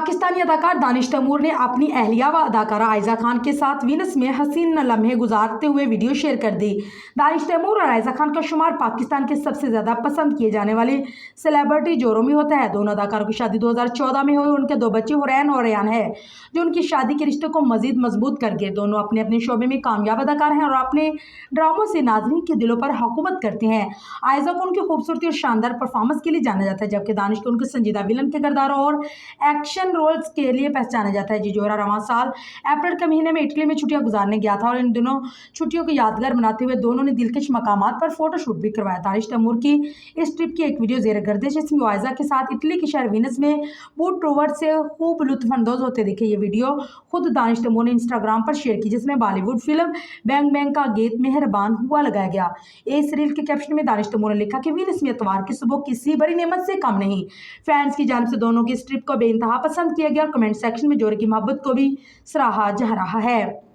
पाकिस्तानी अदाकार दानिश तैमूर ने अपनी अहलिया व अदाकारा आयजा खान के साथ वीनस में हसीन लम्हे गुजारते हुए वीडियो शेयर कर दी। दानिश तैमूर और आयजा खान का शुमार पाकिस्तान के सबसे ज़्यादा पसंद किए जाने वाले सेलिब्रिटी जोड़ों में होता है। दोनों अदाकारों की शादी 2014 में हुई। उनके दो बच्चे हुरैन और रेयान है, जो उनकी शादी के रिश्ते को मजीद मजबूत कर गए। दोनों अपने अपने शोबे में कामयाब अदाकार हैं और अपने ड्रामों से नाज़रीन के दिलों पर हुकूमत करते हैं। आयजा को उनकी खूबसूरती और शानदार परफॉर्मेंस के लिए जाना जाता है, जबकि दानिश को उनके संजीदा विलन के किरदारों और एक्शन रोल्स के लिए पहचाना जाता है। जिजोरा रवां साल अप्रैल के महीने में इटली में छुट्टियां गुजारने गया था और इन दिनों छुट्टियों को यादगार बनाते हुए दोनों ने दिलकश मकामात पर फोटोशूट भी करवाया। दानिश तैमूर की इस ट्रिप की एक वीडियो ज़ेर गर्दिश, जिसमें वो आयजा के साथ इटली के शहर वीनस में बोट रोवर से खूब लुत्फानंदोज होते दिखे। ये वीडियो खुद दानिश तैमूर ने इंस्टाग्राम पर शेयर की, जिसमें बॉलीवुड फिल्म बैंग बैंग का गीत मेहरबान हुआ लगाया गया। इस रील के कैप्शन में दानिश तैमूर ने लिखा कि वीनस में इतवार की सुबह किसी बड़ी नेमत से कम नहीं। फैंस की जानिब से दोनों की इस ट्रिप को बेइंतहा पसंद किया गया और कमेंट सेक्शन में जोड़े की मोहब्बत को भी सराहा जा रहा है।